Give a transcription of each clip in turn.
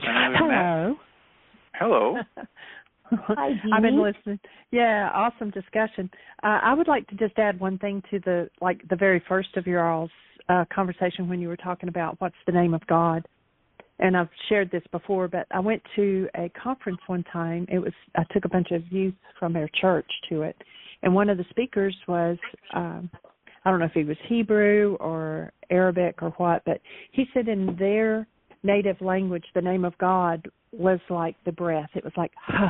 Hello. Hello. Hi, I've been listening. Yeah, awesome discussion. I would like to just add one thing to the very first of your all's conversation when you were talking about what's the name of God. And I've shared this before, but I went to a conference one time. I took a bunch of youth from their church to it, and one of the speakers was I don't know if he was Hebrew or Arabic or what, but he said in their native language, the name of God was like the breath. It was like, huh.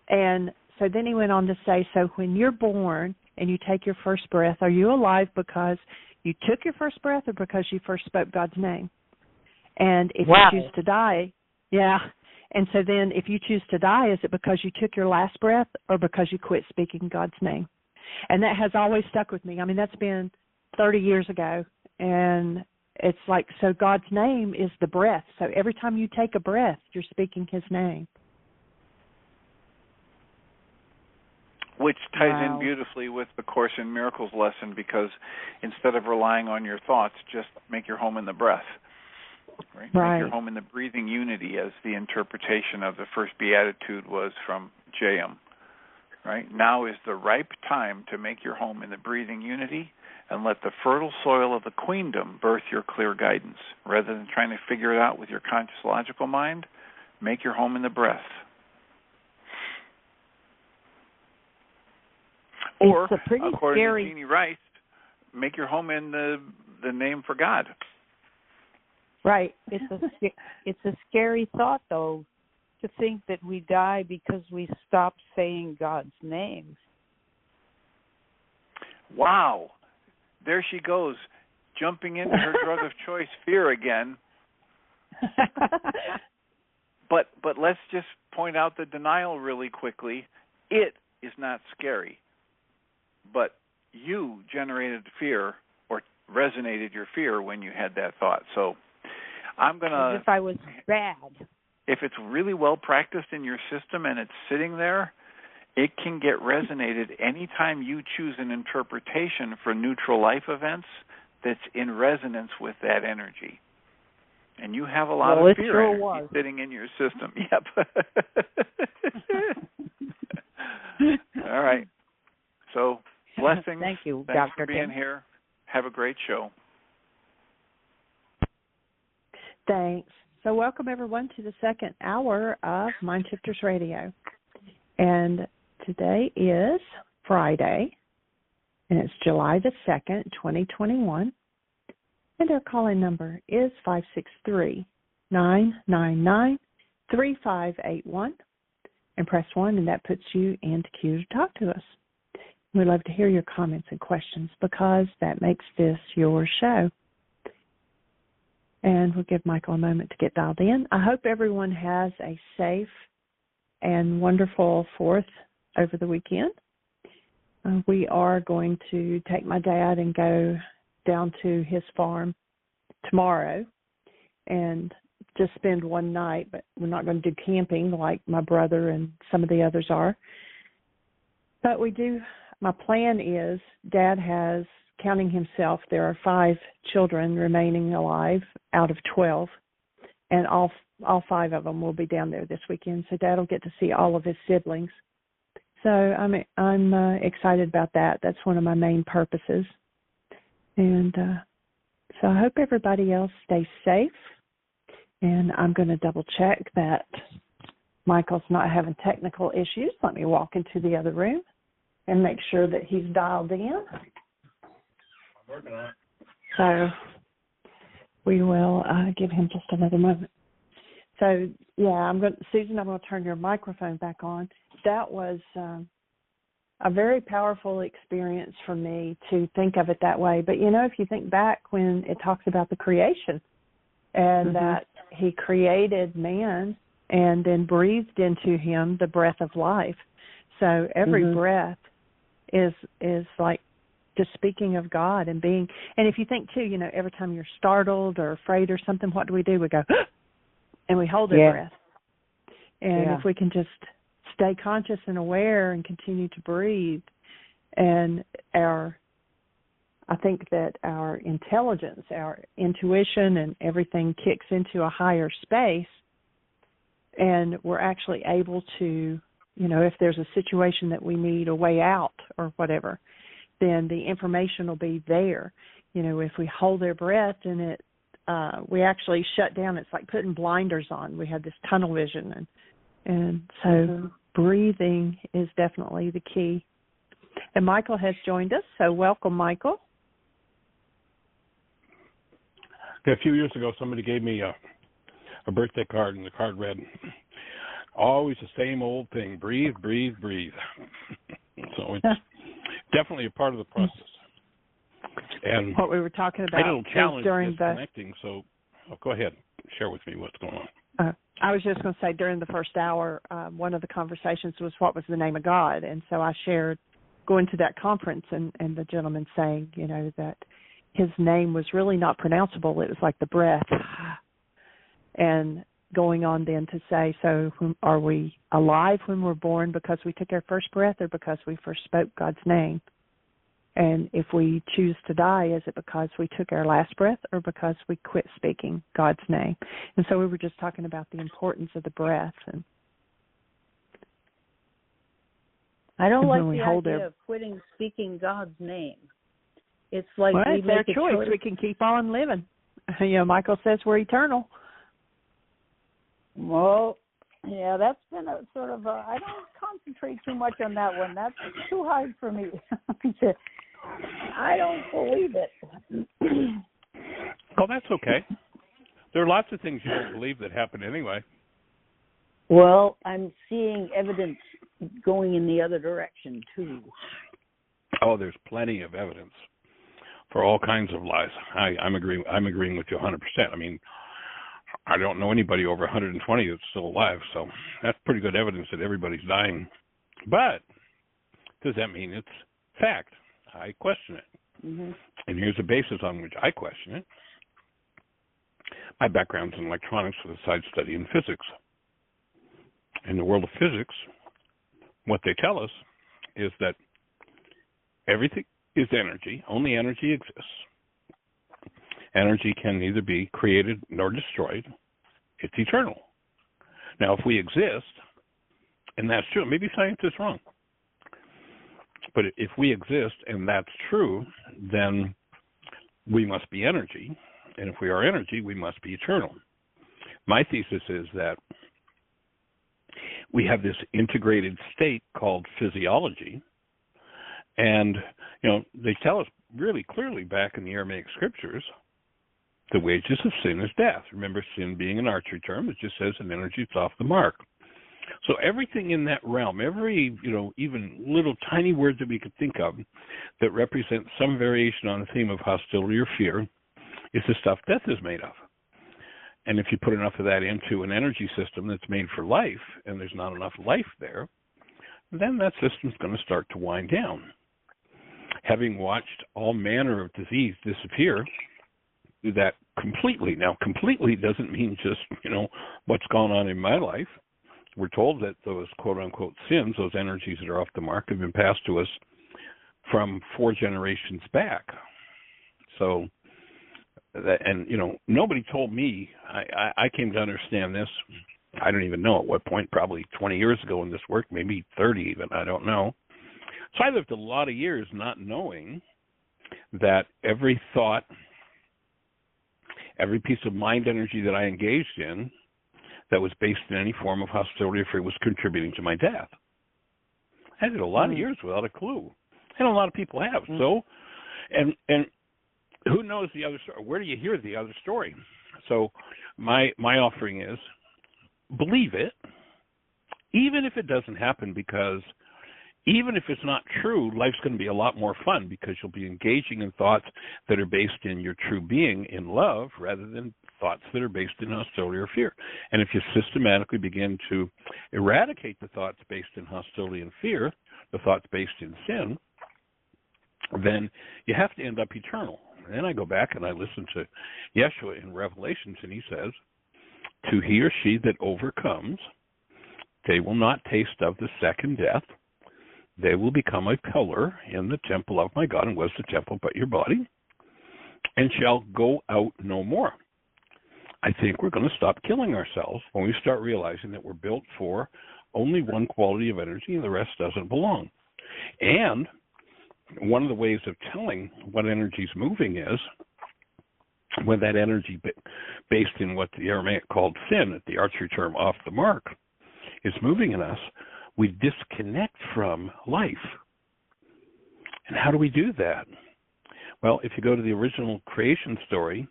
And so then he went on to say, so when you're born and you take your first breath, are you alive because you took your first breath or because you first spoke God's name? And if you choose to die, and so then if you choose to die, is it because you took your last breath or because you quit speaking God's name? And that has always stuck with me. I mean, that's been 30 years ago, and it's like, so God's name is the breath. So every time you take a breath, you're speaking his name. Which ties in beautifully with the Course in Miracles lesson, because instead of relying on your thoughts, just make your home in the breath. Right? Make your home in the breathing unity, as the interpretation of the first beatitude was from J.M. Right? Now is the ripe time to make your home in the breathing unity and let the fertile soil of the queendom birth your clear guidance. Rather than trying to figure it out with your conscious logical mind, make your home in the breath. Or, according to Jeannie Ryce, make your home in the name for God. Right. It's a scary thought, though, to think that we die because we stop saying God's name. Wow. There she goes, jumping into her drug of choice, fear again. But let's just point out the denial really quickly. It is not scary, but you generated fear or resonated your fear when you had that thought. So I'm going to... As if I was bad. If it's really well practiced in your system and it's sitting there, it can get resonated anytime you choose an interpretation for neutral life events that's in resonance with that energy. And you have a lot of fear energy sitting in your system. Yep. All right. So, blessings. Thank you, Thanks Dr. for being Tim. here. Have a great show. Thanks. So welcome, everyone, to the second hour of MindShifters Radio. And today is Friday, and it's July the 2nd, 2021. And our call-in number is 563-999-3581. And press 1, and that puts you into queue to talk to us. We'd love to hear your comments and questions because that makes this your show. And we'll give Michael a moment to get dialed in. I hope everyone has a safe and wonderful 4th over the weekend. We are going to take my dad and go down to his farm tomorrow and just spend one night, but we're not going to do camping like my brother and some of the others are. But my plan is, Dad has, counting himself, there are 5 children remaining alive out of 12, and all 5 of them will be down there this weekend. So Dad will get to see all of his siblings. So I'm excited about that. That's one of my main purposes. And so I hope everybody else stays safe. And I'm going to double check that Michael's not having technical issues. Let me walk into the other room and make sure that he's dialed in. I'm working on it. So we will give him just another moment. So, Susan, I'm going to turn your microphone back on. That was a very powerful experience for me to think of it that way. But, if you think back when it talks about the creation and that he created man and then breathed into him the breath of life. So every breath is like just speaking of God and being, and if you think too, every time you're startled or afraid or something, what do? We go, and we hold our breath. And if we can just stay conscious and aware and continue to breathe, and I think that our intelligence, our intuition and everything kicks into a higher space and we're actually able to, if there's a situation that we need a way out or whatever, then the information will be there. If we hold their breath and we actually shut down, it's like putting blinders on. We have this tunnel vision, and so breathing is definitely the key. And Michael has joined us, so welcome, Michael. A few years ago, somebody gave me a birthday card, and the card read, "Always the same old thing, breathe, breathe, breathe." So it's definitely a part of the process. And what we were talking about, I don't challenge during disconnecting, so go ahead, share with me what's going on. I was just going to say, during the first hour, one of the conversations was what was the name of God, and so I shared going to that conference and the gentleman saying, that his name was really not pronounceable. It was like the breath. And going on then to say, so are we alive when we're born because we took our first breath or because we first spoke God's name? And if we choose to die, is it because we took our last breath or because we quit speaking God's name? And so we were just talking about the importance of the breath. And I don't like the idea of quitting speaking God's name. It's like we it's their choice. We can keep on living. Michael says we're eternal. Well, yeah, that's been a sort of I don't concentrate too much on that one. That's too hard for me. I don't believe it. Oh, that's okay. There are lots of things you don't believe that happen anyway. Well, I'm seeing evidence going in the other direction, too. Oh, there's plenty of evidence for all kinds of lies. I'm agreeing with you 100%. I mean, I don't know anybody over 120 that's still alive, so that's pretty good evidence that everybody's dying. But does that mean it's fact? I question it. Mm-hmm. And here's the basis on which I question it. My background's in electronics with a side study in physics. In the world of physics, what they tell us is that everything is energy. Only energy exists. Energy can neither be created nor destroyed. It's eternal. Now, if we exist, and that's true, maybe science is wrong, but if we exist and that's true, then we must be energy. And if we are energy, we must be eternal. My thesis is that we have this integrated state called physiology. And, they tell us really clearly back in the Aramaic scriptures, the wages of sin is death. Remember, sin being an archery term, it just says an energy is off the mark. So everything in that realm, every, even little tiny word that we could think of that represents some variation on the theme of hostility or fear is the stuff death is made of. And if you put enough of that into an energy system that's made for life, and there's not enough life there, then that system's going to start to wind down. Having watched all manner of disease disappear, do that completely. Now, completely doesn't mean just, what's gone on in my life. We're told that those quote-unquote sins, those energies that are off the mark, have been passed to us from 4 generations back. So, nobody told me. I came to understand this, I don't even know at what point, probably 20 years ago in this work, maybe 30 even, I don't know. So I lived a lot of years not knowing that every thought, every piece of mind energy that I engaged in that was based in any form of hostility or fear was contributing to my death. I did a lot of years without a clue. And a lot of people have. So, and who knows the other story? Where do you hear the other story? So my offering is believe it, even if it doesn't happen, because even if it's not true, life's going to be a lot more fun because you'll be engaging in thoughts that are based in your true being in love rather than thoughts that are based in hostility or fear. And if you systematically begin to eradicate the thoughts based in hostility and fear, the thoughts based in sin, then you have to end up eternal. And then I go back and I listen to Yeshua in Revelations, and he says, to he or she that overcomes, they will not taste of the second death. They will become a pillar in the temple of my God, and was the temple but your body, and shall go out no more. I think we're going to stop killing ourselves when we start realizing that we're built for only one quality of energy and the rest doesn't belong. And one of the ways of telling what energy is moving is when that energy based in what the Aramaic called sin, the archery term off the mark, is moving in us, we disconnect from life. And how do we do that? Well, if you go to the original creation story,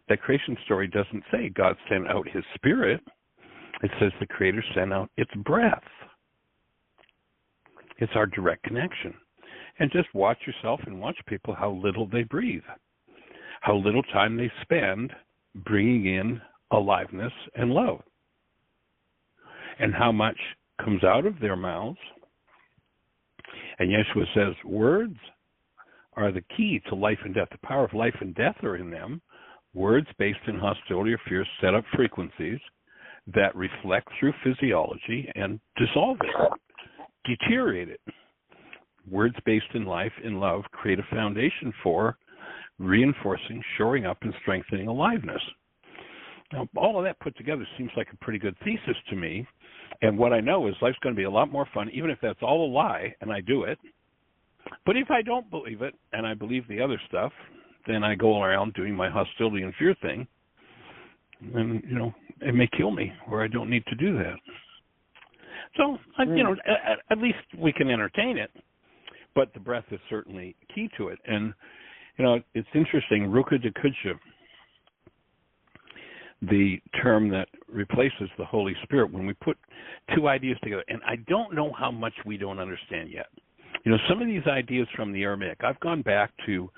that creation story doesn't say God sent out his spirit. It says the Creator sent out its breath. It's our direct connection. And just watch yourself and watch people how little they breathe, how little time they spend bringing in aliveness and love, and how much comes out of their mouths. And Yeshua says words are the key to life and death. The power of life and death are in them. Words based in hostility or fear set up frequencies that reflect through physiology and dissolve it, deteriorate it. Words based in life, in love, create a foundation for reinforcing, shoring up, and strengthening aliveness. Now, all of that put together seems like a pretty good thesis to me. And what I know is life's going to be a lot more fun, even if that's all a lie, and I do it. But if I don't believe it, and I believe the other stuff, then I go around doing my hostility and fear thing. And, it may kill me, or I don't need to do that. So, at least we can entertain it. But the breath is certainly key to it. And, it's interesting, Ruka de Kudsha, the term that replaces the Holy Spirit, when we put two ideas together, and I don't know how much we don't understand yet. Some of these ideas from the Aramaic, I've gone back to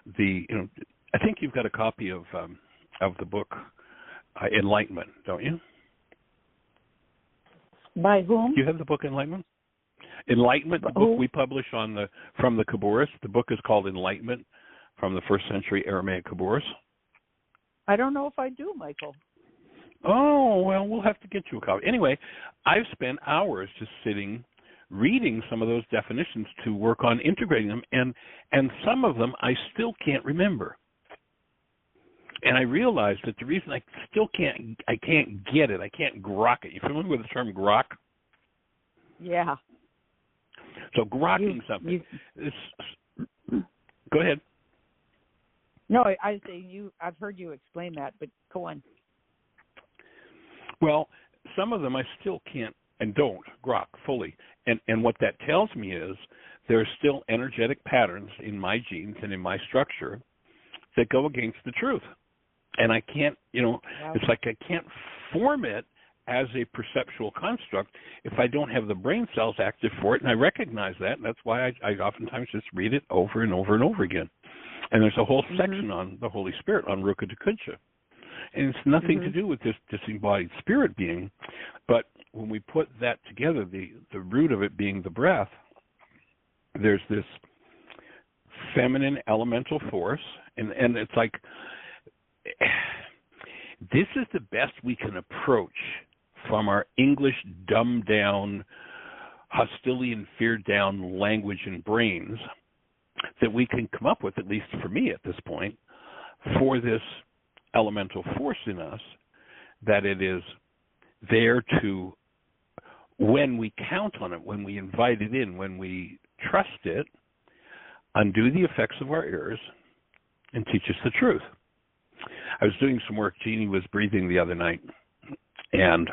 I think you've got a copy of the book Enlightenment, don't you? By whom? Do you have the book Enlightenment? Enlightenment, the book we publish from the Khabouris. The book is called Enlightenment from the first century Aramaic Khabouris. I don't know if I do, Michael. Oh, well, we'll have to get you a copy. Anyway, I've spent hours just sitting reading some of those definitions to work on integrating them, and some of them I still can't remember. And I realized that the reason I can't get it, I can't grok it. You familiar with the term grok? Yeah. So grokking something. Go ahead. No, I say I've heard you explain that, but go on. Well, some of them I still can't and don't grok fully. And what that tells me is there are still energetic patterns in my genes and in my structure that go against the truth. And I can't, it's like I can't form it as a perceptual construct if I don't have the brain cells active for it. And I recognize that, and that's why I oftentimes just read it over and over and over again. And there's a whole section on the Holy Spirit, on Ruka de Kudsha. And it's nothing to do with this disembodied spirit being, but when we put that together, the root of it being the breath, there's this feminine elemental force, and it's like this is the best we can approach from our English dumbed down, hostility and fear down language and brains that we can come up with, at least for me at this point, for this elemental force in us, that it is there to, when we count on it, when we invite it in, when we trust it, undo the effects of our errors and teach us the truth. I was doing some work. Jeannie was breathing the other night, and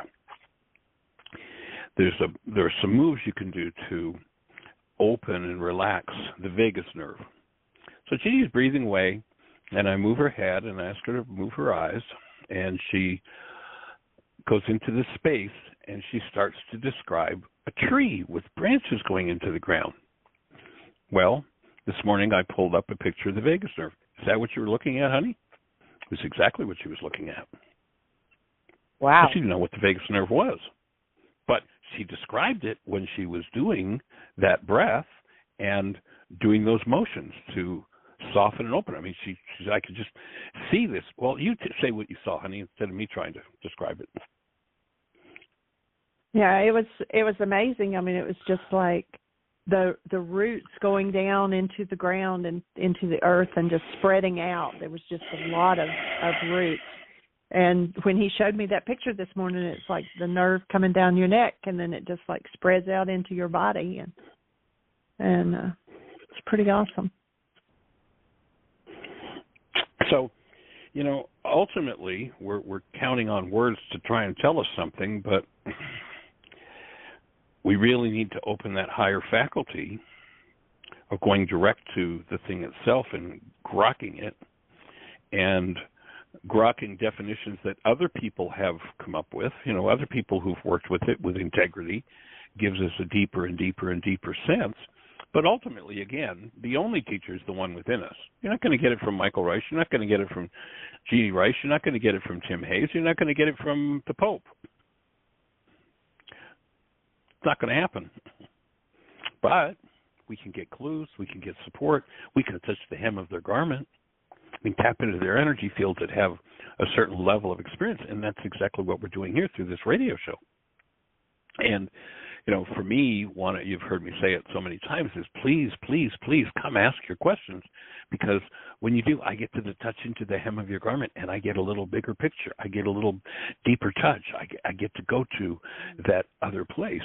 there are some moves you can do to open and relax the vagus nerve. So Jeannie's breathing away, and I move her head and ask her to move her eyes, and she goes into this space, and she starts to describe a tree with branches going into the ground. Well, this morning I pulled up a picture of the vagus nerve. Is that what you were looking at, honey? It was exactly what she was looking at. Wow. She didn't know what the vagus nerve was. But she described it when she was doing that breath and doing those motions to soften and open. I mean, she I could just see this. Well, you say what you saw, honey, instead of me trying to describe it. Yeah, it was amazing. I mean, it was just like the roots going down into the ground and into the earth and just spreading out. There was just a lot of roots. And when he showed me that picture this morning, it's like the nerve coming down your neck, and then it just like spreads out into your body, and it's pretty awesome. So, ultimately, we're counting on words to try and tell us something, but we really need to open that higher faculty of going direct to the thing itself and grokking it, and grokking definitions that other people have come up with. Other people who've worked with it with integrity gives us a deeper and deeper and deeper sense. But ultimately, again, the only teacher is the one within us. You're not going to get it from Michael Ryce. You're not going to get it from Jeannie Ryce. You're not going to get it from Tim Hayes. You're not going to get it from the Pope. It's not going to happen. But we can get clues. We can get support. We can touch the hem of their garment. We can tap into their energy fields that have a certain level of experience, and that's exactly what we're doing here through this radio show. And, for me, you've heard me say it so many times, is please, please, please come ask your questions, because when you do, I get to touch into the hem of your garment, and I get a little bigger picture. I get a little deeper touch. I get to go to that other place.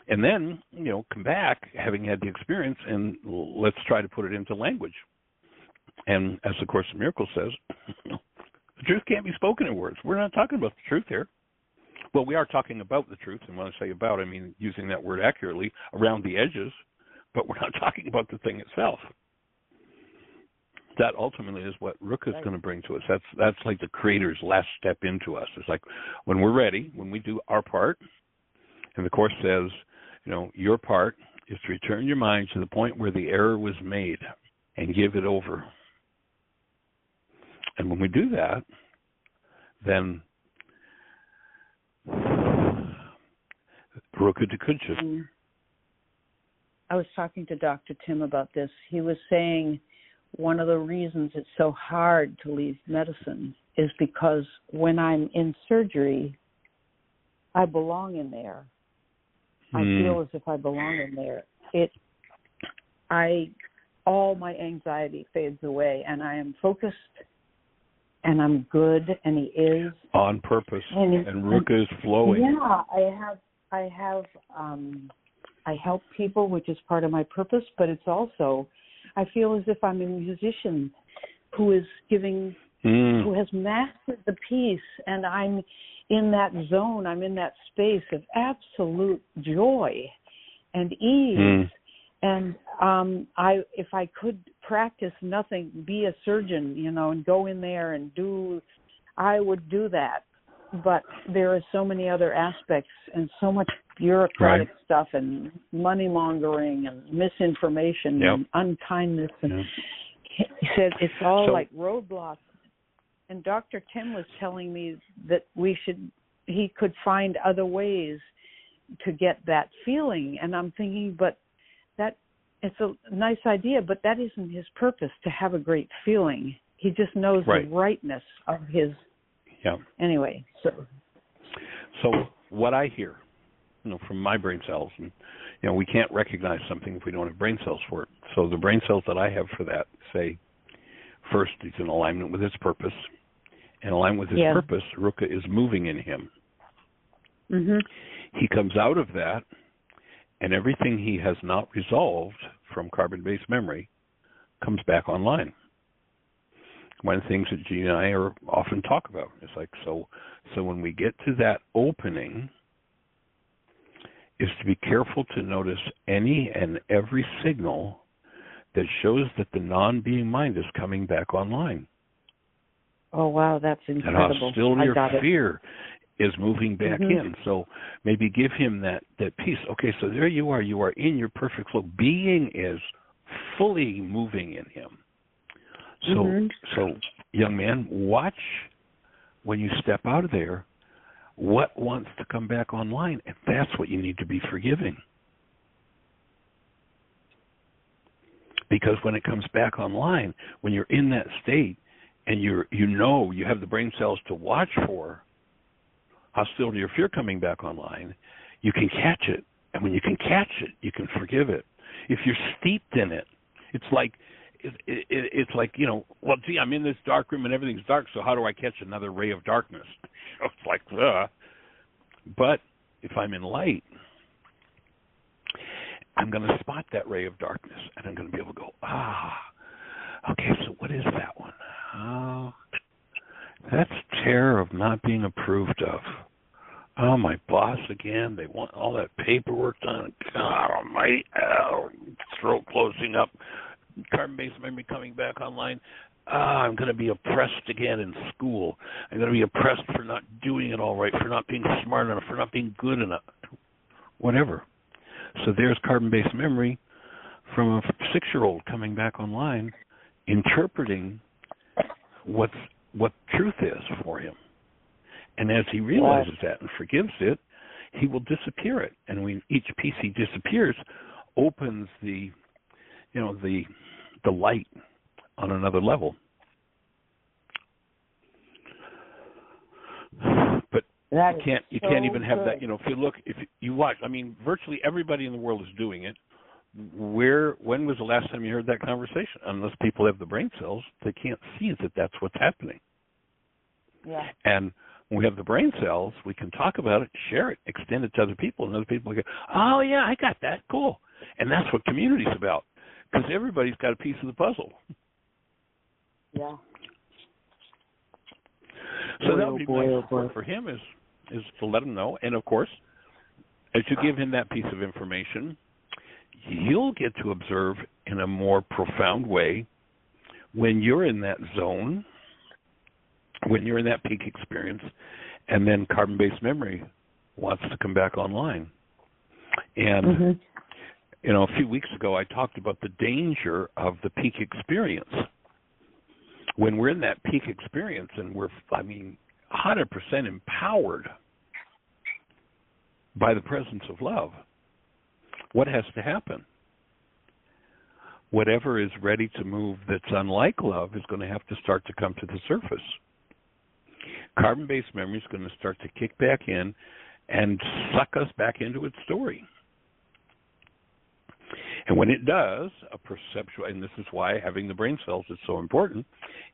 And then, come back, having had the experience, and let's try to put it into language. And as the Course in Miracles says, the truth can't be spoken in words. We're not talking about the truth here. Well, we are talking about the truth, and when I say about, I mean using that word accurately, around the edges, but we're not talking about the thing itself. That ultimately is what Ruka is going to bring to us. That's like the Creator's last step into us. It's like when we're ready, when we do our part, and the Course says, your part is to return your mind to the point where the error was made and give it over. And when we do that, then Ruka de Kuncha. I was talking to Dr. Tim about this. He was saying one of the reasons it's so hard to leave medicine is because when I'm in surgery, I belong in there. I feel as if I belong in there. All my anxiety fades away, and I am focused, and I'm good, and he is on purpose, and Ruka is flowing. Yeah, I help people, which is part of my purpose, but it's also, I feel as if I'm a musician who is who has mastered the piece, and I'm in that zone, I'm in that space of absolute joy and ease. And if I could practice nothing, be a surgeon, and go in there and I would do that. But there are so many other aspects and so much bureaucratic stuff and money laundering and misinformation and unkindness. And he said it's all like roadblocks. And Dr. Tim was telling me that he could find other ways to get that feeling. And I'm thinking, but it's a nice idea, but that isn't his purpose, to have a great feeling. He just knows the rightness of his. Yeah. Anyway, so what I hear, from my brain cells, and we can't recognize something if we don't have brain cells for it. So the brain cells that I have for that say, first, he's in alignment with his purpose. In alignment with his purpose, Ruka is moving in him. Mm-hmm. He comes out of that, and everything he has not resolved from carbon-based memory comes back online. One of the things that Gene and I often talk about is like, so when we get to that opening, is to be careful to notice any and every signal that shows that the non-being mind is coming back online. Oh, wow, that's incredible. That hostility or fear is moving back in. So maybe give him that piece. Okay, so there you are. You are in your perfect flow. Being is fully moving in him. So young man, watch when you step out of there what wants to come back online, and that's what you need to be forgiving. Because when it comes back online, when you're in that state and you have the brain cells to watch for hostility or fear coming back online, you can catch it. And when you can catch it, you can forgive it. If you're steeped in it, it's like it's like, well, gee, I'm in this dark room and everything's dark, so how do I catch another ray of darkness? It's like, But if I'm in light, I'm going to spot that ray of darkness, and I'm going to be able to go, okay, so what is that one? Oh, that's terror of not being approved of. Oh, my boss again. They want all that paperwork done. God almighty. Throat closing up. Carbon-based memory coming back online. I'm going to be oppressed again in school. I'm going to be oppressed for not doing it all right, for not being smart enough, for not being good enough. Whatever. So there's carbon-based memory from a 6-year-old coming back online, interpreting what truth is for him. And as he realizes that and forgives it, he will disappear it. And when each piece he disappears, opens the light on another level. But you can't even have that. If you watch, virtually everybody in the world is doing it. When was the last time you heard that conversation? Unless people have the brain cells, they can't see that that's what's happening. Yeah. And when we have the brain cells, we can talk about it, share it, extend it to other people, and other people go, oh, yeah, I got that. Cool. And that's what community's about, because everybody's got a piece of the puzzle. Yeah. So that would be my support for him is to let him know. And, of course, as you give him that piece of information, you'll get to observe in a more profound way when you're in that zone, when you're in that peak experience, and then carbon-based memory wants to come back online. And, a few weeks ago I talked about the danger of the peak experience. When we're in that peak experience and we're, 100% empowered by the presence of love, what has to happen? Whatever is ready to move that's unlike love is going to have to start to come to the surface. Carbon-based memory is going to start to kick back in and suck us back into its story. And when it does, a perceptual, and this is why having the brain cells is so important,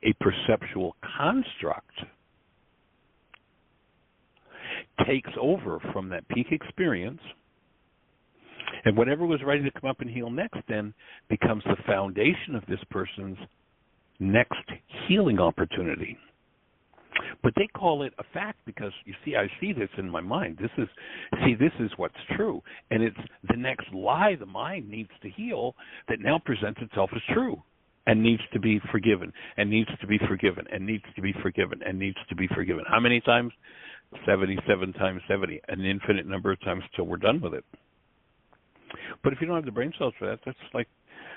a perceptual construct takes over from that peak experience, and whatever was ready to come up and heal next then becomes the foundation of this person's next healing opportunity. But they call it a fact because, you see, I see this in my mind. This is what's true. And it's the next lie the mind needs to heal that now presents itself as true and needs to be forgiven and needs to be forgiven and needs to be forgiven and needs to be forgiven. How many times? 77 times 70, an infinite number of times till we're done with it. But if you don't have the brain cells for that, that's like,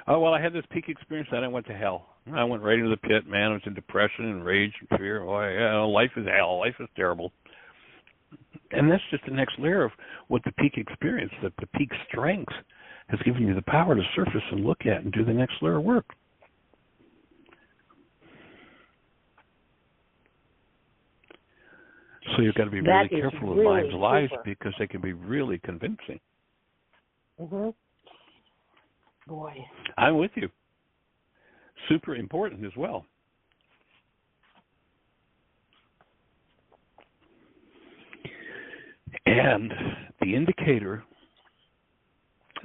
oh, well, I had this peak experience, then I went to hell. I went right into the pit, man. I was in depression and rage and fear. Oh, yeah, life is hell. Life is terrible. And that's just the next layer of what the peak experience, that the peak strength has given you the power to surface and look at and do the next layer of work. So you've got to be really careful with mind's lies because they can be really convincing. Boy. I'm with you. Super important as well. And the indicator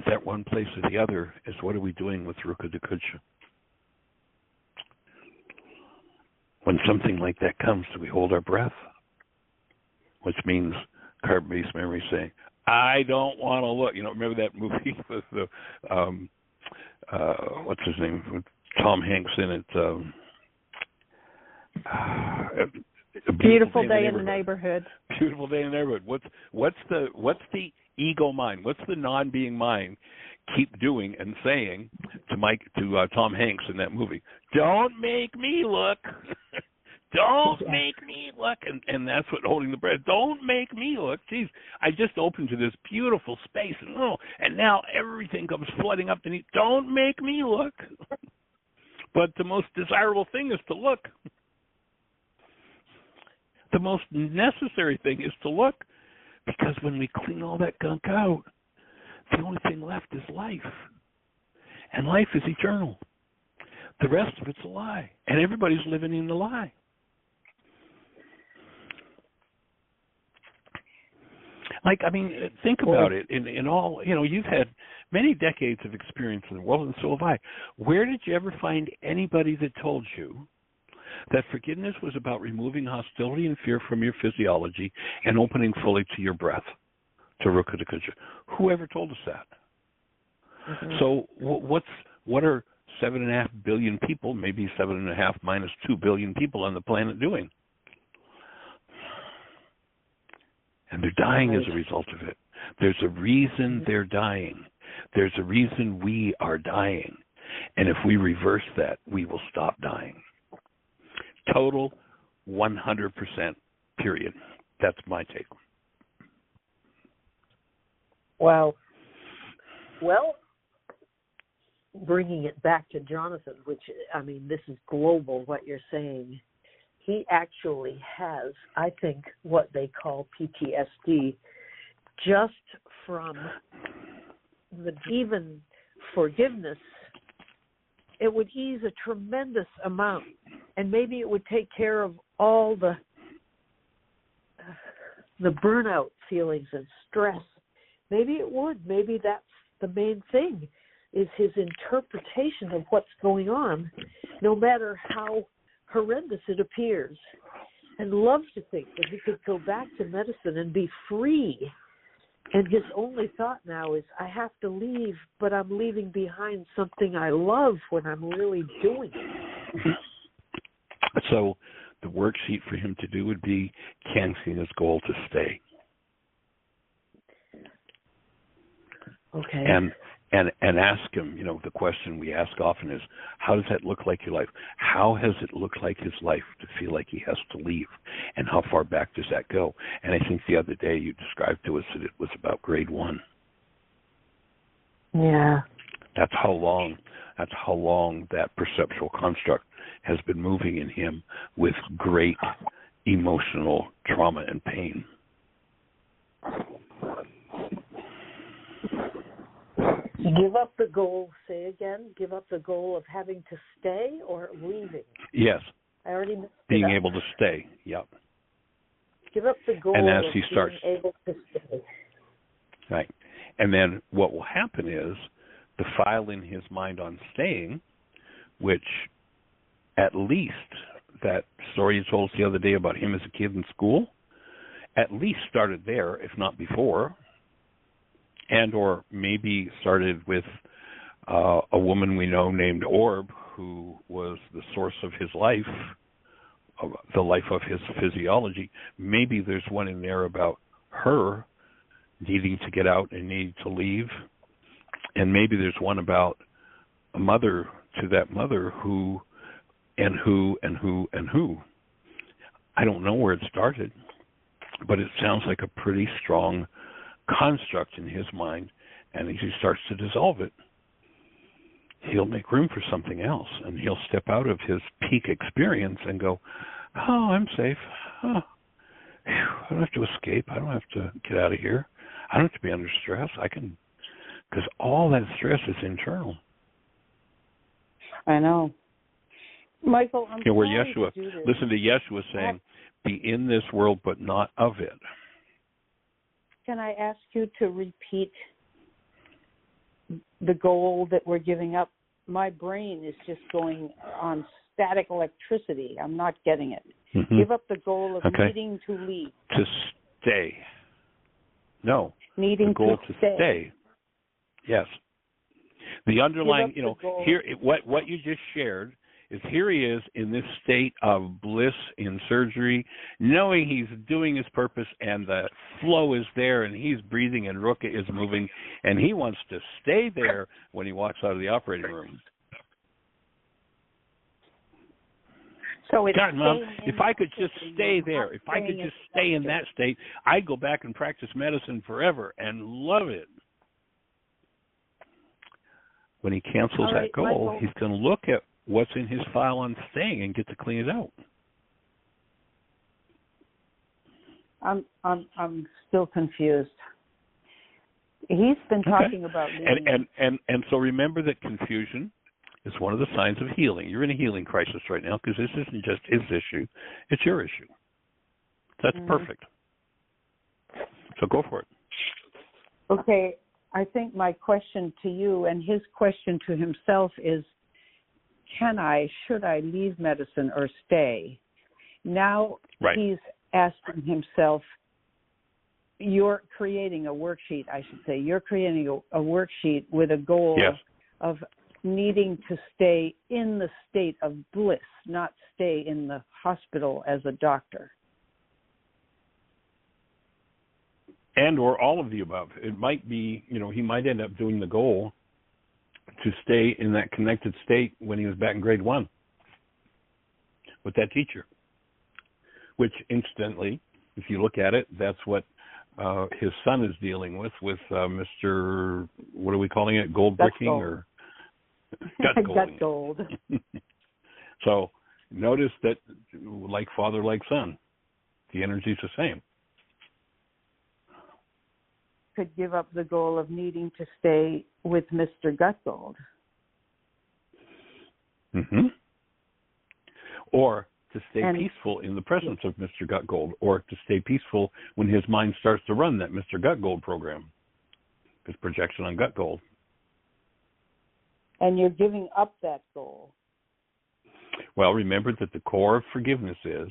that one place or the other is what are we doing with Ruka Dakucha? When something like that comes, do we hold our breath? Which means carbon-based memory saying, I don't want to look. Remember that movie with the, what's his name? With Tom Hanks in it. A beautiful day in the neighborhood. Beautiful day in the neighborhood. What's the ego mind? What's the non-being mind keep doing and saying to Tom Hanks in that movie? Don't make me look. Don't make me look. And that's what holding the breath. Don't make me look. Geez, I just opened to this beautiful space. And now everything comes flooding up to me. Don't make me look. But the most desirable thing is to look. The most necessary thing is to look. Because when we clean all that gunk out, the only thing left is life. And life is eternal. The rest of it's a lie. And everybody's living in the lie. Like, I mean, think about it. In all, you've had many decades of experience in the world, and so have I. Where did you ever find anybody that told you that forgiveness was about removing hostility and fear from your physiology and opening fully to your breath, to Rukadakaja? Whoever told us that? Mm-hmm. So what are 7.5 billion people, maybe 7.5 minus 2 billion people on the planet doing? And they're dying as a result of it. There's a reason they're dying. There's a reason we are dying. And if we reverse that, we will stop dying. Total 100%, period. That's my take. Wow. Well, bringing it back to Jonathan, which, I mean, this is global, what you're saying. He actually has, I think, what they call PTSD, just from the even forgiveness. It would ease a tremendous amount, and maybe it would take care of all the burnout feelings and stress. Maybe it would. Maybe that's the main thing, is his interpretation of what's going on, no matter how horrendous it appears, and love to think that he could go back to medicine and be free. And his only thought now is, I have to leave, but I'm leaving behind something I love when I'm really doing it. So the worksheet for him to do would be canceling his goal to stay. Okay. And ask him, the question we ask often is, how does that look like your life? How has it looked like his life to feel like he has to leave? And how far back does that go? And I think the other day you described to us that it was about grade 1. Yeah. That's how long that perceptual construct has been moving in him with great emotional trauma and pain. Give up the goal, say again, give up the goal of having to stay or leaving? Yes. I already missed being able to stay, yep. Give up the goal and as of he starts, being able to stay. Right. And then what will happen is the file in his mind on staying, which at least that story you told us the other day about him as a kid in school, at least started there, if not before, and or maybe started with a woman we know named Orb, who was the source of his life, the life of his physiology. Maybe there's one in there about her needing to get out and needing to leave. And maybe there's one about a mother to that mother who. I don't know where it started, but it sounds like a pretty strong construct in his mind, and as he starts to dissolve it, he'll make room for something else, and he'll step out of his peak experience and go, oh, I'm safe. Oh, I don't have to escape. I don't have to get out of here. I don't have to be under stress. I can, because all that stress is internal. I know. Michael, I'm where trying Yeshua, to do this. listen to Yeshua saying, be in this world but not of it. Can I ask you to repeat the goal that we're giving up? My brain is just going on static electricity. I'm not getting it. Mm-hmm. Give up the goal of needing to leave. To stay. No. Needing the goal to stay. Yes. The underlying, here, what you just shared is here he is in this state of bliss in surgery, knowing he's doing his purpose and the flow is there and he's breathing and Ruka is moving and he wants to stay there when he walks out of the operating room. So it's God, Mom, if I could just stay there, if I could just stay in that state, I'd go back and practice medicine forever and love it. When he cancels that goal, Michael, he's going to look at what's in his file on staying and get to clean it out. I'm still confused. He's been talking about and so remember that confusion It's one of the signs of healing. You're in a healing crisis right now because this isn't just his issue. It's your issue. That's perfect. So go for it. Okay. I think my question to you and his question to himself is, should I leave medicine or stay? Now he's asking himself, you're creating a worksheet, I should say. You're creating a worksheet with a goal of needing to stay in the state of bliss, not stay in the hospital as a doctor. And or all of the above. It might be, he might end up doing the goal to stay in that connected state when he was back in grade 1 with that teacher, which instantly, if you look at it, that's what his son is dealing with Mr. What are we calling it? Gold bricking or gut golding? Gut gold. So notice that, like father, like son, the energy's the same. Could give up the goal of needing to stay with Mr. Gutgold. Or to stay peaceful in the presence of Mr. Gutgold, or to stay peaceful when his mind starts to run that Mr. Gutgold program, his projection on Gutgold. And you're giving up that goal. Well, remember that the core of forgiveness is,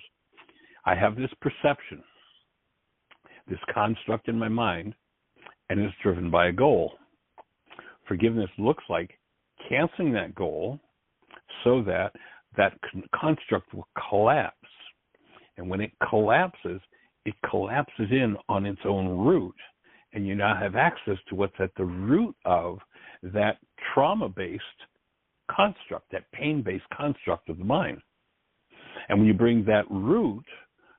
I have this perception, this construct in my mind, and it's driven by a goal. Forgiveness looks like canceling that goal so that construct will collapse. And when it collapses in on its own root. And you now have access to what's at the root of that trauma-based construct, that pain-based construct of the mind. And when you bring that root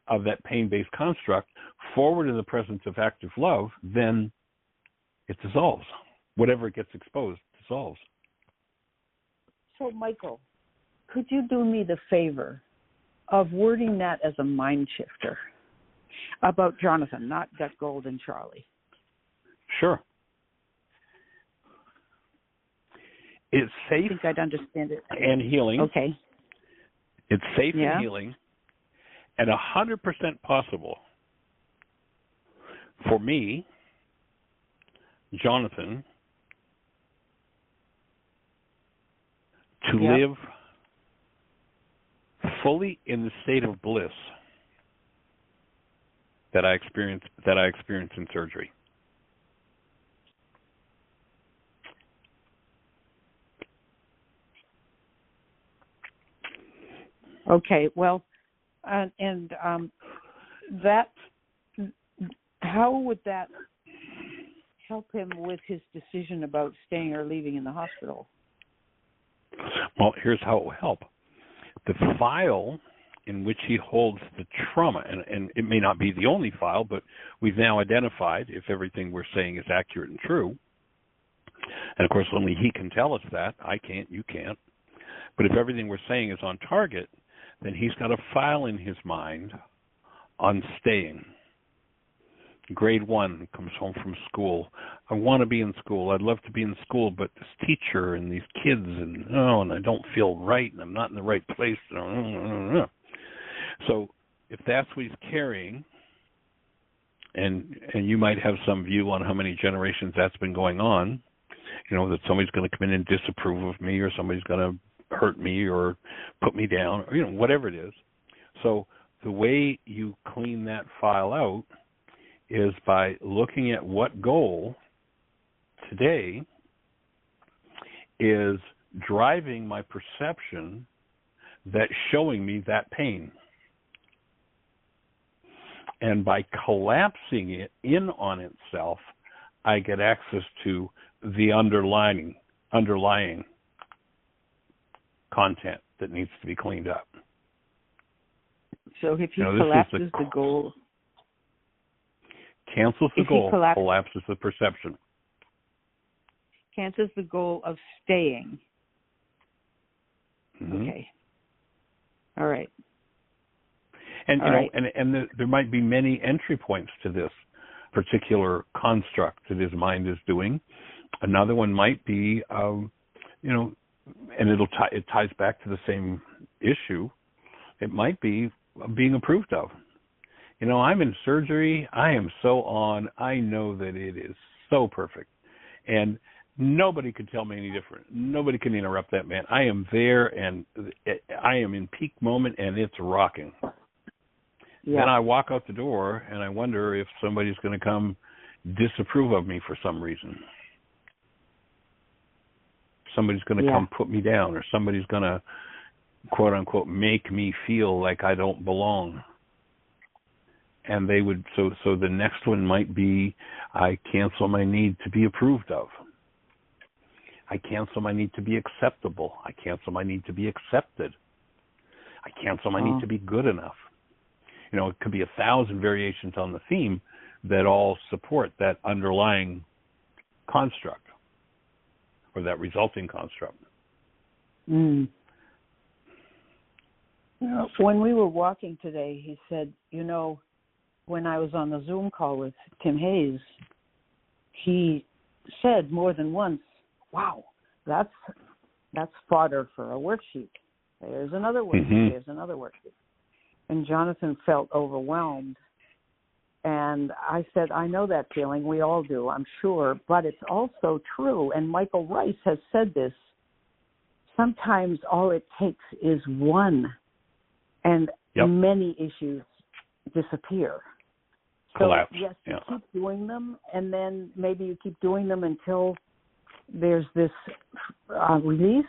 of that pain-based construct forward in the presence of active love, then it dissolves. Whatever gets exposed dissolves. So, Michael, could you do me the favor of wording that as a mind shifter about Jonathan, not Gutgold and Charlie? Sure. It's safe. I think I'd understand it. And healing. Okay. It's safe and healing, and 100% possible for me, Jonathan, to live fully in the state of bliss that I experienced in surgery. Okay, well, that, how would that help him with his decision about staying or leaving in the hospital? Well, here's how it will help. The file in which he holds the trauma, and it may not be the only file, but we've now identified, if everything we're saying is accurate and true, and of course only he can tell us that, I can't, you can't, but if everything we're saying is on target, then he's got a file in his mind on staying. Grade 1, comes home from school. I want to be in school. I'd love to be in school, but this teacher and these kids, and I don't feel right, and I'm not in the right place. So if that's what he's carrying, and you might have some view on how many generations that's been going on, that somebody's going to come in and disapprove of me, or somebody's going to hurt me or put me down, or whatever it is. So the way you clean that file out is by looking at what goal today is driving my perception that's showing me that pain. And by collapsing it in on itself, I get access to the underlying content that needs to be cleaned up. So if he collapses the goal... Cancels the goal, collapses the perception. Cancels the goal of staying. Mm-hmm. Okay. All right. And there might be many entry points to this particular construct that his mind is doing. Another one might be, and it ties back to the same issue. It might be being approved of. I'm in surgery. I am so on. I know that it is so perfect. And nobody could tell me any different. Nobody can interrupt that man. I am there, and I am in peak moment, and it's rocking. Yeah. Then I walk out the door, and I wonder if somebody's going to come disapprove of me for some reason. Somebody's going to come put me down, or somebody's going to, quote unquote, make me feel like I don't belong. And they would, so the next one might be, I cancel my need to be approved of. I cancel my need to be acceptable. I cancel my need to be accepted. I cancel my need to be good enough. It could be 1,000 variations on the theme that all support that underlying construct or that resulting construct. Mm. When we were walking today, he said, when I was on the Zoom call with Tim Hayes, he said more than once, wow, that's fodder for a worksheet. There's another worksheet. Mm-hmm. There's another worksheet. And Jonathan felt overwhelmed. And I said, I know that feeling. We all do, I'm sure. But it's also true. And Michael Ryce has said this. Sometimes all it takes is one. And many issues disappear. Collapse. So, yes, you keep doing them, and then maybe you keep doing them until there's this release,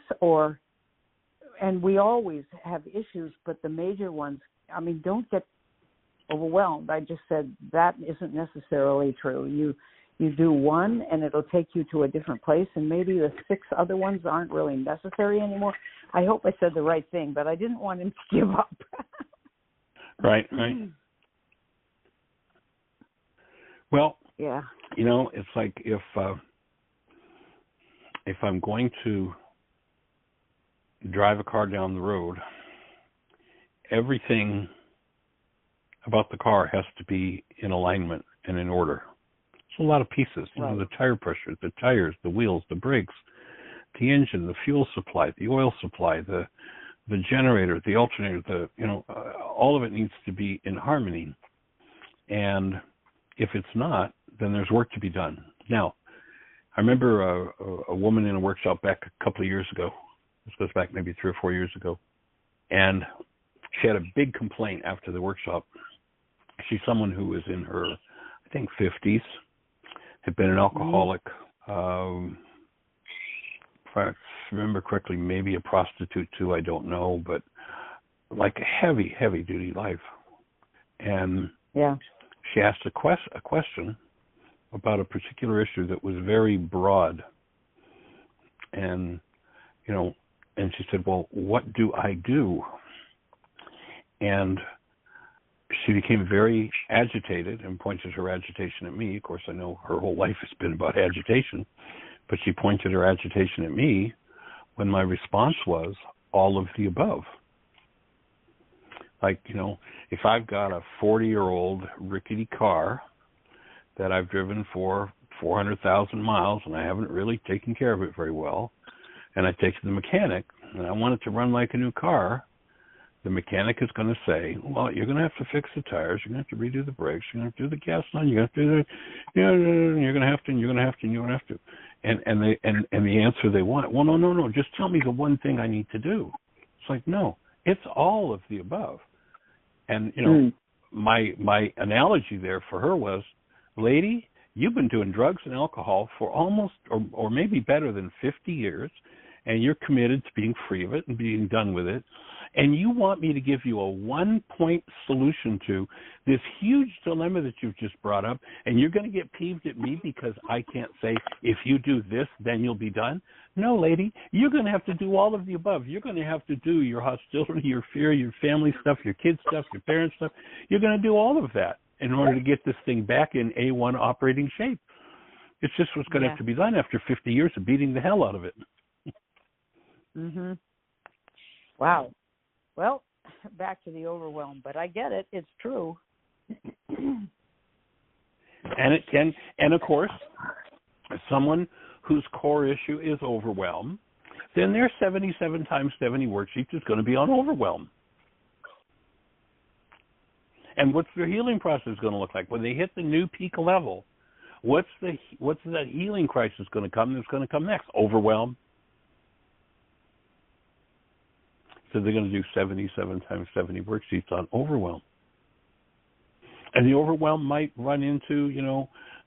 and we always have issues, but the major ones, don't get overwhelmed. I just said that isn't necessarily true. You do one, and it'll take you to a different place, and maybe the 6 other ones aren't really necessary anymore. I hope I said the right thing, but I didn't want him to give up. Right. Well, it's like if I'm going to drive a car down the road, everything about the car has to be in alignment and in order. It's a lot of pieces. The tire pressure, the tires, the wheels, the brakes, the engine, the fuel supply, the oil supply, the generator, the alternator, all of it needs to be in harmony. And if it's not, then there's work to be done. Now, I remember a woman in a workshop back a couple of years ago. This goes back maybe 3 or 4 years ago. And she had a big complaint after the workshop. She's someone who was in her, I think, 50s, had been an alcoholic, if I remember correctly, maybe a prostitute too, I don't know, but like a heavy, heavy-duty life. And she asked a question about a particular issue that was very broad. And, and she said, well, what do I do? And she became very agitated and pointed her agitation at me. Of course, I know her whole life has been about agitation, but she pointed her agitation at me when my response was all of the above. Like, if I've got a 40-year-old rickety car that I've driven for 400,000 miles and I haven't really taken care of it very well, and I take it to the mechanic and I want it to run like a new car, the mechanic is going to say, well, you're going to have to fix the tires, you're going to have to redo the brakes, you're going to have to do the gas line, you're going to have to do you're going to have to, and you're going to have to, and you're going to have to. And the answer they want, well, no, just tell me the one thing I need to do. It's like, no, it's all of the above. And, my analogy there for her was, lady, you've been doing drugs and alcohol for almost or maybe better than 50 years, and you're committed to being free of it and being done with it. And you want me to give you a one-point solution to this huge dilemma that you've just brought up, and you're going to get peeved at me because I can't say, if you do this, then you'll be done? No, lady, you're going to have to do all of the above. You're going to have to do your hostility, your fear, your family stuff, your kids stuff, your parents stuff. You're going to do all of that in order to get this thing back in A1 operating shape. It's just what's going to have to be done after 50 years of beating the hell out of it. Mhm. Wow. Well, back to the overwhelm, but I get it. It's true. And it can, and of course, someone whose core issue is overwhelm then their 77 times 70 worksheets is going to be on overwhelm. And what's their healing process going to look like? When they hit the new peak level, what's that healing crisis going to come that's going to come next? Overwhelm. So they're going to do 77 times 70 worksheets on overwhelm. And the overwhelm might run into,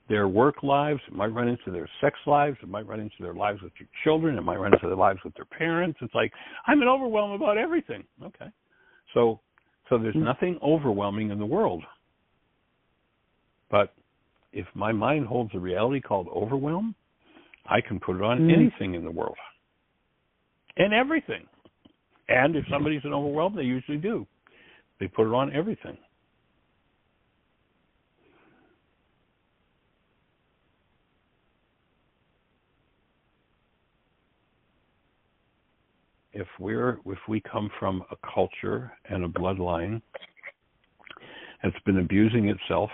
their work lives. It might run into their sex lives. It might run into their lives with their children. It might run into their lives with their parents. It's like, I'm an overwhelm about everything. Okay. So there's nothing overwhelming in the world. But if my mind holds a reality called overwhelm, I can put it on anything in the world. And everything. And if somebody's an overwhelm, they usually do. They put it on everything. If we come from a culture and a bloodline that's been abusing itself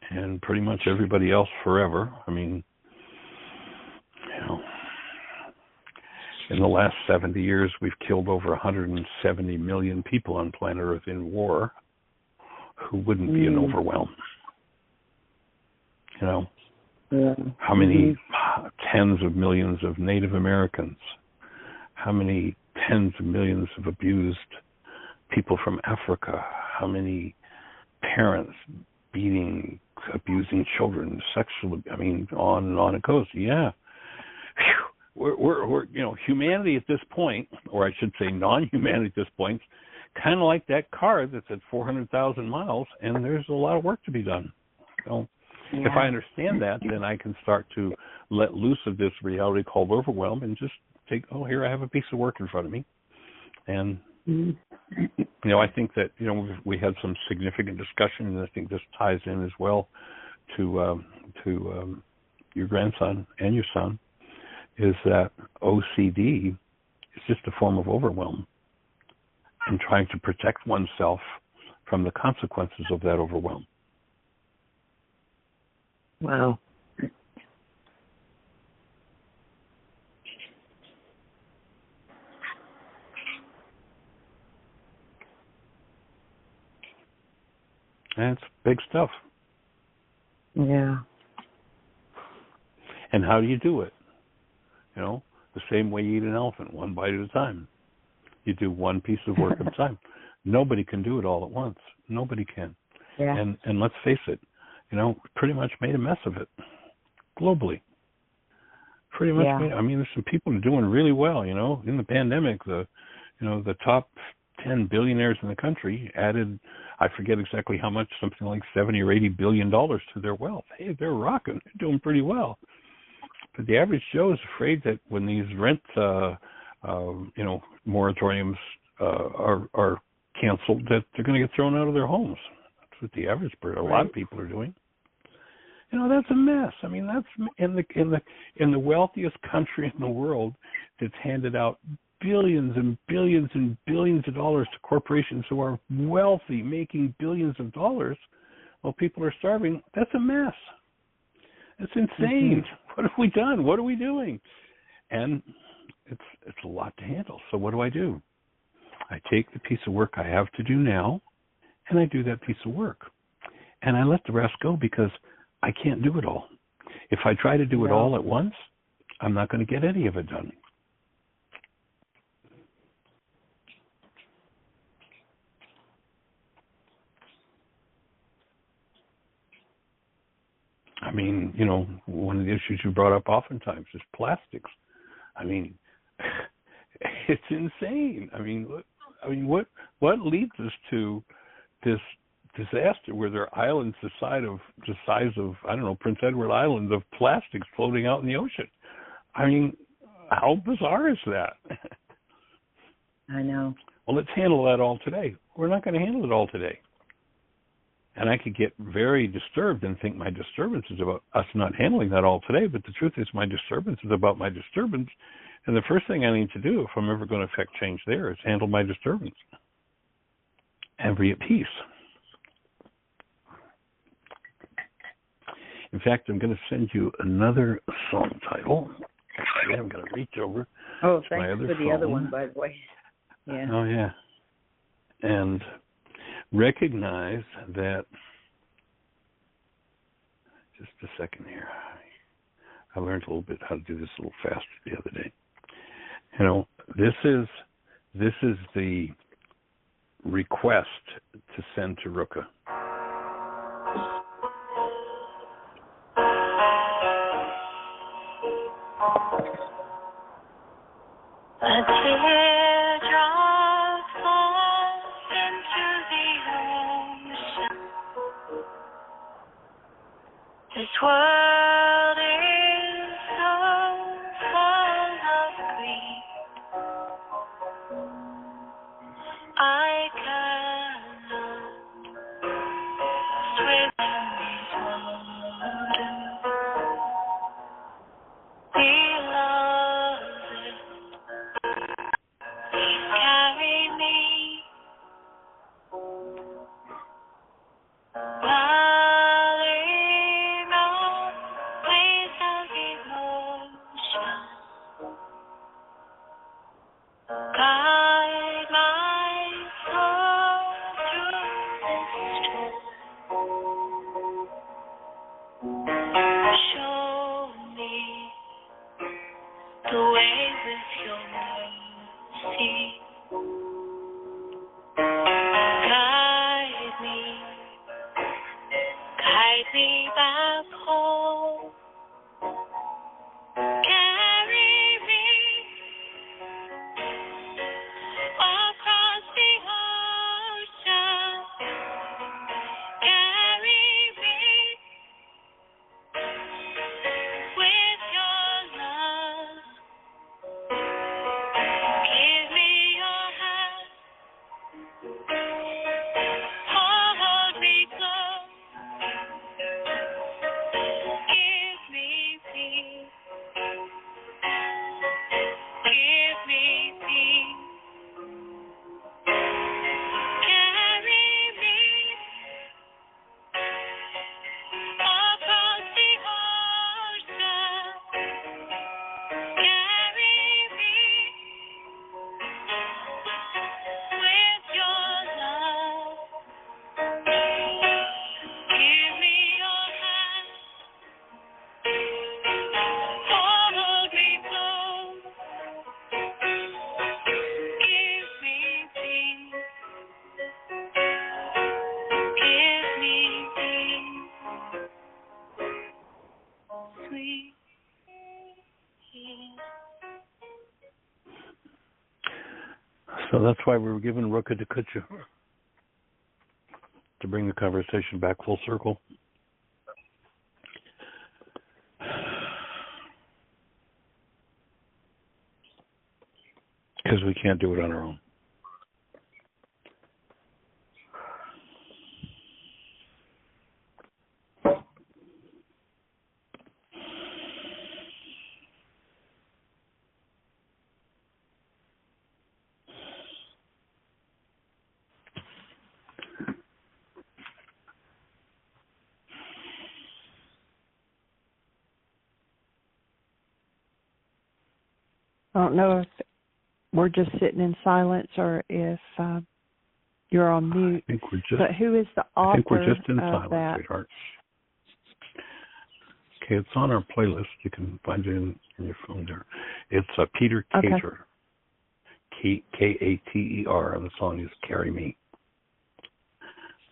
and pretty much everybody else forever, in the last 70 years, we've killed over 170 million people on planet Earth in war. Who wouldn't be an overwhelm? How many tens of millions of Native Americans? How many tens of millions of abused people from Africa? How many parents beating, abusing children, sexually? On and on it goes. Yeah. We're humanity at this point, or I should say non-humanity at this point, kind of like that car that's at 400,000 miles, and there's a lot of work to be done. So if I understand that, then I can start to let loose of this reality called overwhelm and just here I have a piece of work in front of me. And, I think that, we had some significant discussion, and I think this ties in as well to your grandson and your son, is that OCD is just a form of overwhelm and trying to protect oneself from the consequences of that overwhelm. Wow. That's big stuff. Yeah. And how do you do it? The same way you eat an elephant, one bite at a time. You do one piece of work at a time. Nobody can do it all at once. Nobody can. Yeah. And let's face it, pretty much made a mess of it globally. Pretty much made. There's some people who are doing really well. In the pandemic, the top 10 billionaires in the country added, I forget exactly how much, something like $70 or $80 billion to their wealth. Hey, they're rocking. They're doing pretty well. But the average Joe is afraid that when these rent, moratoriums are canceled, that they're going to get thrown out of their homes. That's what the average person, a lot of people are doing. That's a mess. That's in the wealthiest country in the world that's handed out billions and billions and billions of dollars to corporations who are wealthy, making billions of dollars, while people are starving. That's a mess. It's insane. What have we done? What are we doing? And it's a lot to handle. So what do? I take the piece of work I have to do now, and I do that piece of work. And I let the rest go because I can't do it all. If I try to do it all at once, I'm not going to get any of it done. One of the issues you brought up oftentimes is plastics. It's insane. What leads us to this disaster where there are islands the size of Prince Edward Island of plastics floating out in the ocean? How bizarre is that? I know. Well, let's handle that all today. We're not going to handle it all today. And I could get very disturbed and think my disturbance is about us not handling that all today. But the truth is my disturbance is about my disturbance. And the first thing I need to do if I'm ever going to affect change there is handle my disturbance and be at peace. In fact, I'm going to send you another song title. See, I'm going to reach over. Oh, thanks for the other one, by the way. Yeah. Oh, yeah. And recognize that, just a second here. I learned a little bit how to do this a little faster the other day. You know, this is the request to send to Ruka. A teardrop falls into the ocean. This world is so full of grief. I cannot swim in these waters. Beloved, please carry me. Darling, on waves of emotion, guide my soul through this storm. Show me the way with your mercy. Guide me back home. Carry me across the ocean. Carry me with your love. Give me your hand. Hold me close. Give me peace. Give me peace. Carry me across the ocean. Carry me with your love. Give me your hand. Hold me close. Give me peace. Give me peace. Sweet peace. So that's why we were given Ruka to Kutcha, to bring the conversation back full circle. Because we can't do it on our own. I don't know if we're just sitting in silence or if you're on mute. I think we're just, but who is the author I think we're just in of silence, that? sweetheart. Okay, it's on our playlist. You can find it in your phone there. It's Peter Cater, Kater, and the song is "Carry Me."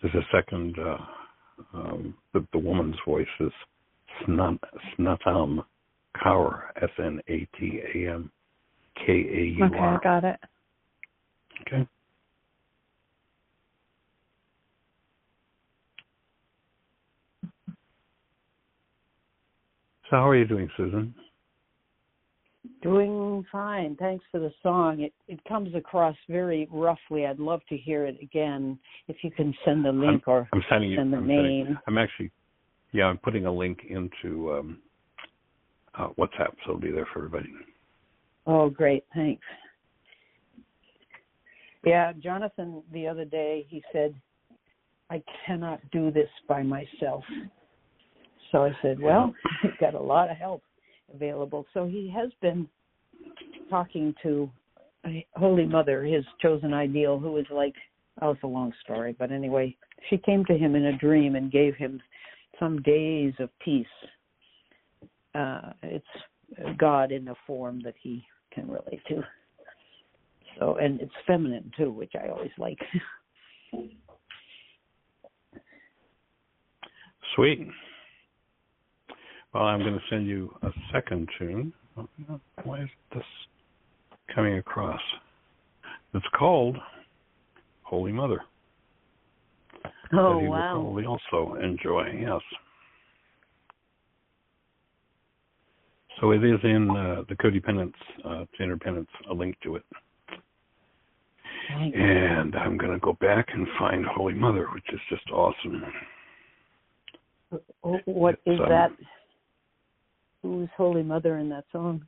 There's a second. The woman's voice is Snatam Kaur, Snatam Kaur. Okay, I got it. Okay. So how are you doing, Susan? Doing fine. Thanks for the song. It comes across very roughly. I'd love to hear it again. If you can send the link or send the name. I'm putting a link into WhatsApp, so it'll be there for everybody. Oh, great. Thanks. Yeah, Jonathan, the other day, he said, I cannot do this by myself. So I said, well, I've got a lot of help. available. So he has been talking to Holy Mother, his chosen ideal, who is like, it's a long story, but anyway, she came to him in a dream and gave him some days of peace. It's God in a form that he can relate to. So, and it's feminine too, which I always like. Sweet. Well, I'm going to send you a second tune. Why is this coming across? It's called Holy Mother. Oh, that he wow. will probably also enjoy, yes. So it is in the Codependence, Interdependence, a link to it. And I'm going to go back and find Holy Mother, which is just awesome. What is that? Who's Holy Mother in that song?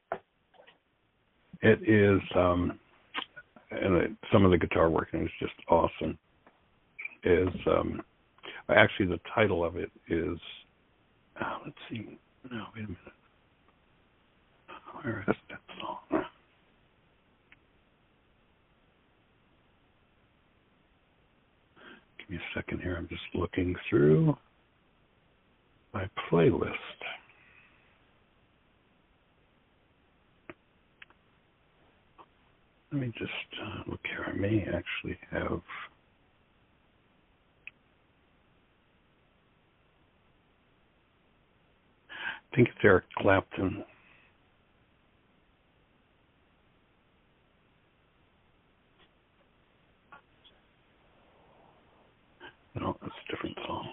It is, and some of the guitar working is just awesome. Actually, the title of it is, let's see, no, wait a minute. Where is that song? Give me a second here. I'm just looking through my playlist. Let me just look here. I may actually have... I think it's Eric Clapton. No, that's a different song.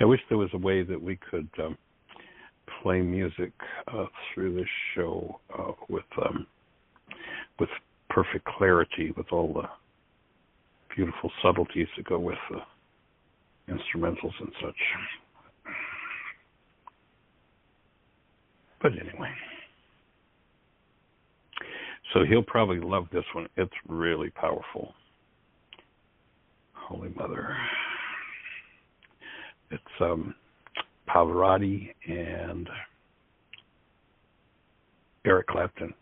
I wish there was a way that we could play music through this show with perfect clarity, with all the beautiful subtleties that go with the instrumentals and such. But anyway. So he'll probably love this one. It's really powerful. Holy Mother. It's Pavarotti and Eric Clapton.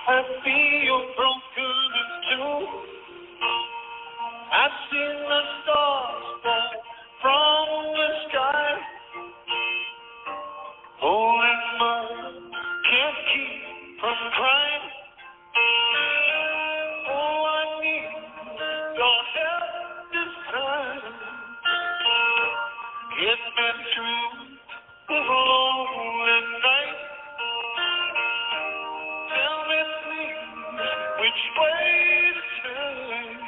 I feel broken in two. I've seen the stars fall from the sky. Holy Mother, can't keep from crying. Oh, I need your help this time. Get me through this lonely night. Which way to turn?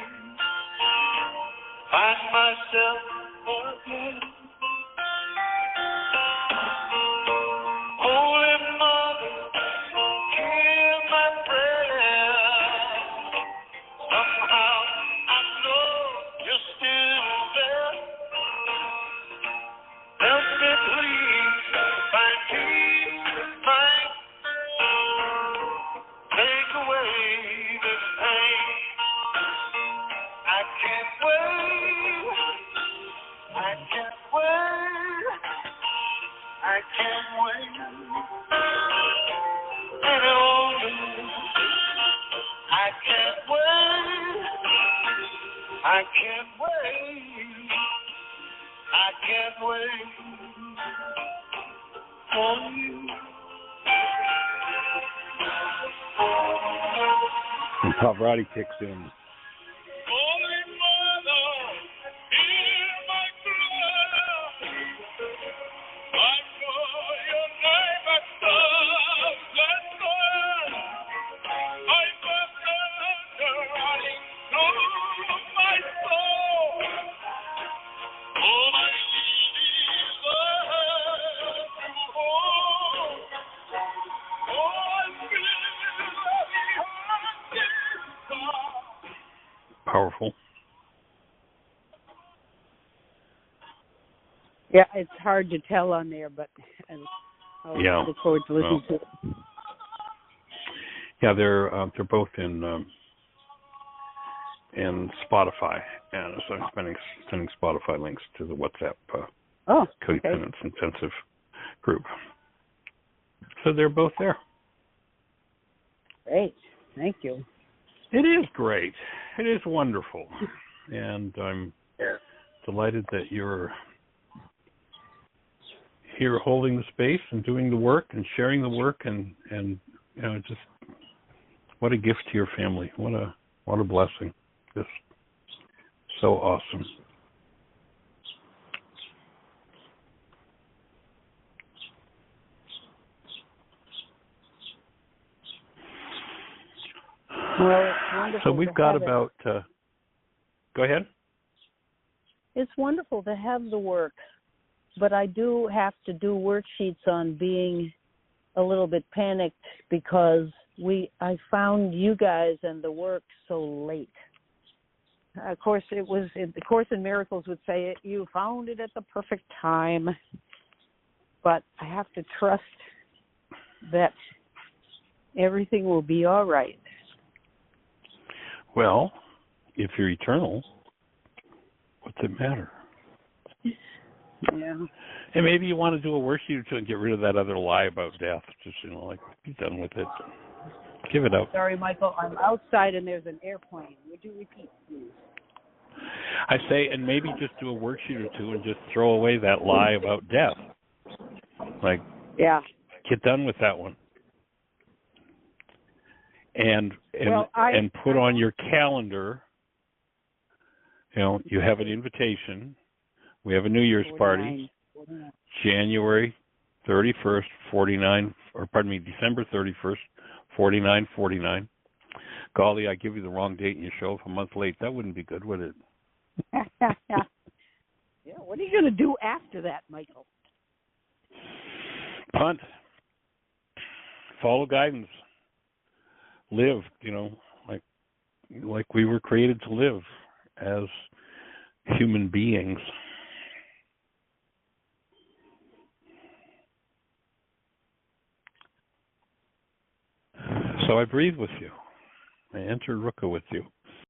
Find myself again. Holy Mother, hear my prayer. Somehow I know you're still there. Help me please find peace of mind. Take away this pain. I can't wait. I can't wait. I can't wait any longer. I can't wait. I can't wait. I can't wait for you. And Pavarotti kicks in. Holy Mother, hear my prayer. I know your name at thousand times. I must enter running through my soul. All I need is a hand to hold. Oh, powerful. Yeah, it's hard to tell on there, but I'll look forward to listening to it. Yeah, they're both in Spotify, and so I'm sending Spotify links to the WhatsApp Codependence Intensive group. So they're both there. Great, thank you. It is great. It is wonderful, and I'm delighted that you're here holding the space and doing the work and sharing the work, and just what a gift to your family. What a blessing. Just so awesome. Well, it's wonderful. So we've got about. Go ahead. It's wonderful to have the work, but I do have to do worksheets on being a little bit panicked because I found you guys and the work so late. Of course, the Course in Miracles would say you found it at the perfect time, but I have to trust that everything will be all right. Well, if you're eternal, what's it matter? Yeah. And maybe you want to do a worksheet or two and get rid of that other lie about death. Just, be done with it. Give it up. Sorry, Michael, I'm outside and there's an airplane. Would you repeat, please? I say, and maybe just do a worksheet or two and just throw away that lie about death. Get done with that one. And put on your calendar, you have an invitation. We have a New Year's party, 49. January 31st, December 31st, 4949. Golly, I give you the wrong date and you show up a month late. That wouldn't be good, would it? Yeah, what are you going to do after that, Michael? Punt. Follow guidance. Live, like we were created to live as human beings. So I breathe with you. I enter Ruka with you.